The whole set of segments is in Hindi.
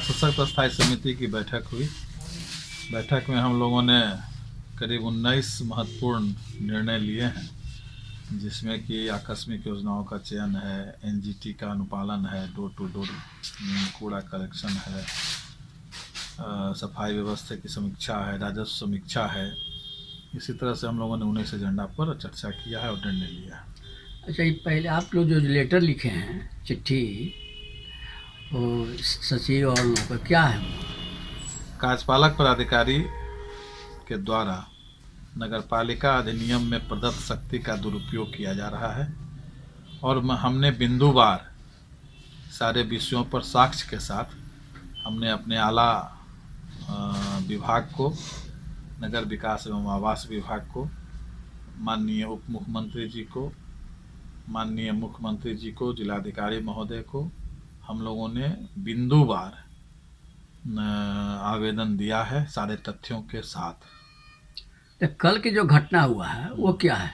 सशक्त स्थायी समिति की बैठक हुई। बैठक में हम लोगों ने करीब 19 महत्वपूर्ण निर्णय लिए हैं, जिसमें कि आकस्मिक योजनाओं का चयन है, एनजीटी का अनुपालन है, डोर टू डोर कूड़ा कलेक्शन है, सफाई व्यवस्था की समीक्षा है, राजस्व समीक्षा है। इसी तरह से हम लोगों ने 19 एजेंडा पर चर्चा किया है और निर्णय लिया है। अच्छा, ये पहले आप लोग जो लेटर लिखे हैं, चिट्ठी, वो सचिव और लोगों का क्या है? कार्यपालक पदाधिकारी के द्वारा नगरपालिका अधिनियम में प्रदत्त शक्ति का दुरुपयोग किया जा रहा है और हमने बिंदुवार सारे विषयों पर साक्ष्य के साथ हमने अपने आला विभाग को, नगर विकास एवं आवास विभाग को, माननीय उप मुख्यमंत्री जी को, माननीय मुख्यमंत्री जी को, जिलाधिकारी महोदय को हम लोगों ने बिंदुवार आवेदन दिया है सारे तथ्यों के साथ। तो कल की जो घटना हुआ है वो क्या है?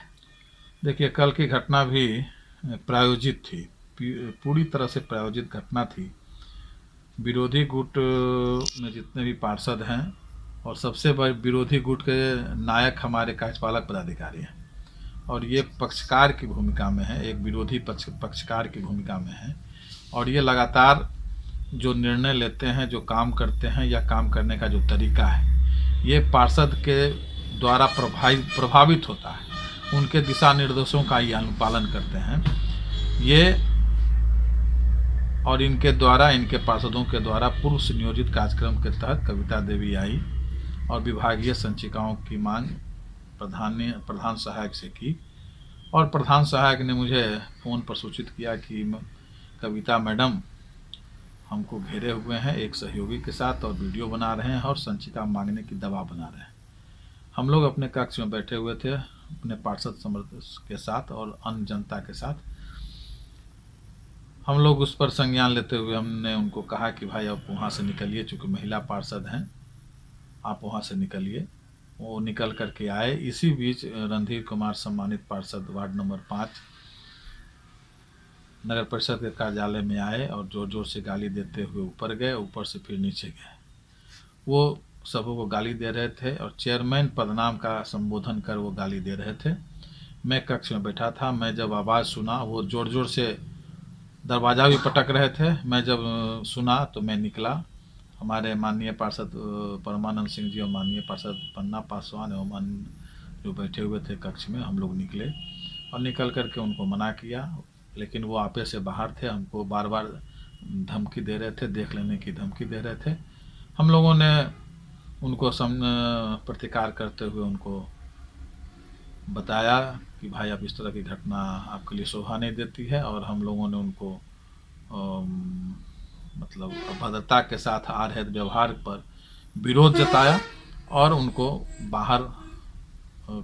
देखिए, कल की घटना भी प्रायोजित थी, पूरी तरह से प्रायोजित घटना थी। विरोधी गुट में जितने भी पार्षद हैं और सबसे बड़े विरोधी गुट के नायक हमारे कार्यपालक पदाधिकारी हैं और ये पक्षकार की भूमिका में है, एक विरोधी पक्षकार की भूमिका में है और ये लगातार जो निर्णय लेते हैं, जो काम करते हैं या काम करने का जो तरीका है, ये पार्षद के द्वारा प्रभावित होता है, उनके दिशा निर्देशों का ये अनुपालन करते हैं ये, और इनके द्वारा, इनके पार्षदों के द्वारा पूर्व सुनियोजित कार्यक्रम के तहत कविता देवी आई और विभागीय संचिकाओं की मांग प्रधान सहायक से की और प्रधान सहायक ने मुझे फ़ोन पर सूचित किया कि कविता मैडम हमको घेरे हुए हैं एक सहयोगी के साथ और वीडियो बना रहे हैं और संचिका मांगने की दबाव बना रहे हैं। हम लोग अपने कक्ष में बैठे हुए थे अपने पार्षद समर्थक के साथ और अन्य जनता के साथ। हम लोग उस पर संज्ञान लेते हुए हमने उनको कहा कि भाई आप वहाँ से निकलिए, चूँकि महिला पार्षद हैं आप वहाँ से निकलिए। वो निकल करके आए। इसी बीच रणधीर कुमार सम्मानित पार्षद वार्ड नंबर 5 नगर परिषद के कार्यालय में आए और जोर जोर से गाली देते हुए ऊपर गए, ऊपर से फिर नीचे गए। वो सबों को गाली दे रहे थे और चेयरमैन पदनाम का संबोधन कर वो गाली दे रहे थे। मैं कक्ष में बैठा था। मैं जब आवाज़ सुना, वो जोर जोर से दरवाज़ा भी पटक रहे थे। मैं जब सुना तो मैं निकला। हमारे माननीय पार्षद परमानंद सिंह जी और माननीय पार्षद पन्ना पासवान एवं अन्य जो बैठे हुए थे कक्ष में, हम लोग निकले और निकल करके उनको मना किया, लेकिन वो आपे से बाहर थे। हमको बार बार धमकी दे रहे थे, देख लेने की धमकी दे रहे थे। हम लोगों ने उनको प्रतिकार करते हुए उनको बताया कि भाई अब इस तरह की घटना आपके लिए शोभा नहीं देती है और हम लोगों ने उनको मतलब अभद्रता के साथ आ रहे व्यवहार पर विरोध जताया और उनको बाहर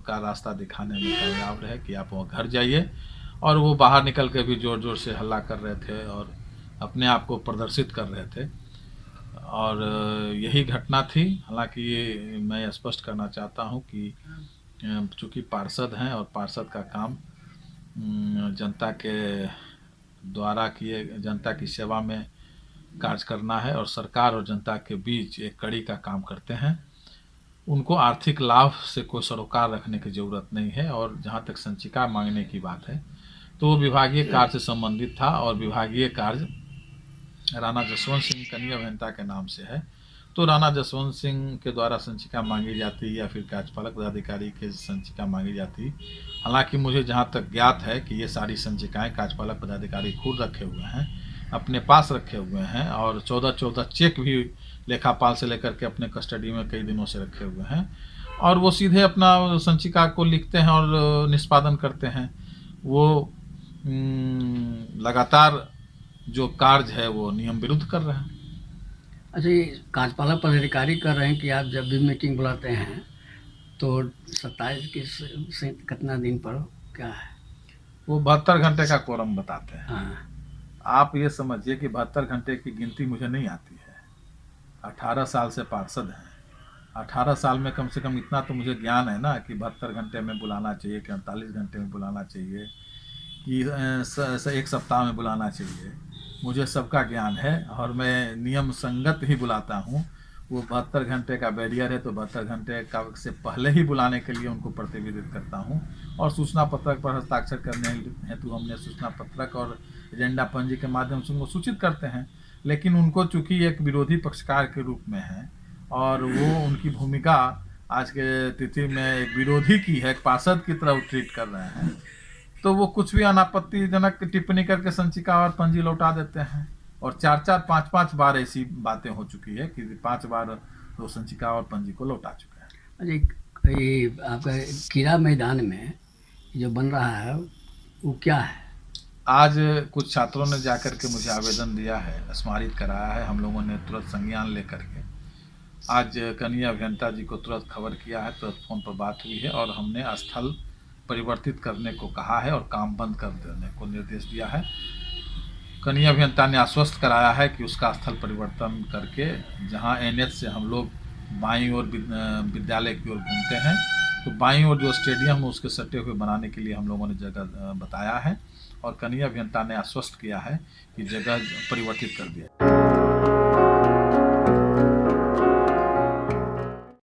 का रास्ता दिखाने में कामयाब रहे कि आप वो घर जाइए। और वो बाहर निकल के भी जोर जोर से हल्ला कर रहे थे और अपने आप को प्रदर्शित कर रहे थे और यही घटना थी। हालांकि ये मैं स्पष्ट करना चाहता हूं कि चूँकि पार्षद हैं और पार्षद का काम जनता के द्वारा किए, जनता की सेवा में कार्य करना है और सरकार और जनता के बीच एक कड़ी का काम करते हैं। उनको आर्थिक लाभ से कोई सरोकार रखने की ज़रूरत नहीं है और जहाँ तक संचिका मांगने की बात है तो वो विभागीय कार्य से संबंधित था और विभागीय कार्य राणा जसवंत सिंह कनीय अभियंता के नाम से है। तो राणा जसवंत सिंह के द्वारा संचिका मांगी जाती या फिर कार्यपालक पदाधिकारी के संचिका मांगी जाती। हालांकि मुझे जहाँ तक ज्ञात है कि ये सारी संचिकाएं कार्यपालक पदाधिकारी खुद रखे हुए हैं, अपने पास रखे हुए हैं और 14-14 चेक भी लेखापाल से लेकर के अपने कस्टडी में कई दिनों से रखे हुए हैं और वो सीधे अपना संचिका को लिखते हैं और निष्पादन करते हैं। वो लगातार जो कार्य है वो नियम विरुद्ध कर रहे हैं। अच्छा, ये कार्यपालक पदाधिकारी कर रहे हैं कि आप जब भी मीटिंग बुलाते हैं तो 27 के कितना दिन पर क्या है? वो 72 घंटे का कोरम बताते हैं। हाँ। आप ये समझिए कि 72 घंटे की गिनती मुझे नहीं आती है। 18 साल से पार्षद हैं। 18 साल में कम से कम इतना तो मुझे ज्ञान है ना कि 72 घंटे में बुलाना चाहिए, कि 48 घंटे में बुलाना चाहिए, कि एक सप्ताह में बुलाना चाहिए। मुझे सबका ज्ञान है और मैं नियम संगत ही बुलाता हूँ। वो 72 घंटे का बैरियर है तो 72 घंटे का से पहले ही बुलाने के लिए उनको प्रतिवेदित करता हूँ। और सूचना पत्रक पर हस्ताक्षर करने हेतु हमने सूचना पत्रक और एजेंडा पंजी के माध्यम से उनको सूचित करते हैं। लेकिन उनको चूंकि एक विरोधी पक्षकार के रूप में है और वो उनकी भूमिका आज के तिथि में एक विरोधी की है, एक पार्षद की तरह ट्रीट कर रहे हैं, तो वो कुछ भी अनापत्तिजनक टिप्पणी करके संचिका और पंजी लौटा देते हैं। और 4-4 5-5 बार ऐसी बातें हो चुकी है कि 5 बार वो संचिका और पंजी को लौटा चुके हैं। अच्छा, ये आपका कीड़ा मैदान में जो बन रहा है वो क्या है? आज कुछ छात्रों ने जाकर के मुझे आवेदन दिया है, स्मारित कराया है, हम लोगों ने तुरंत संज्ञान लेकर के आज कनीय अभियंता जी को तुरंत खबर किया है, तुरंत फ़ोन पर बात हुई है और हमने स्थल परिवर्तित करने को कहा है और काम बंद कर देने को निर्देश दिया है। कनीय अभियंता ने आश्वस्त कराया है कि उसका स्थल परिवर्तन करके जहां एनएच से हम लोग बाईं ओर विद्यालय की ओर घूमते हैं, तो बाईं ओर जो स्टेडियम है उसके सटे हुए बनाने के लिए हम लोगों ने जगह बताया है और कनीय अभियंता ने आश्वस्त किया है कि जगह परिवर्तित कर दिया।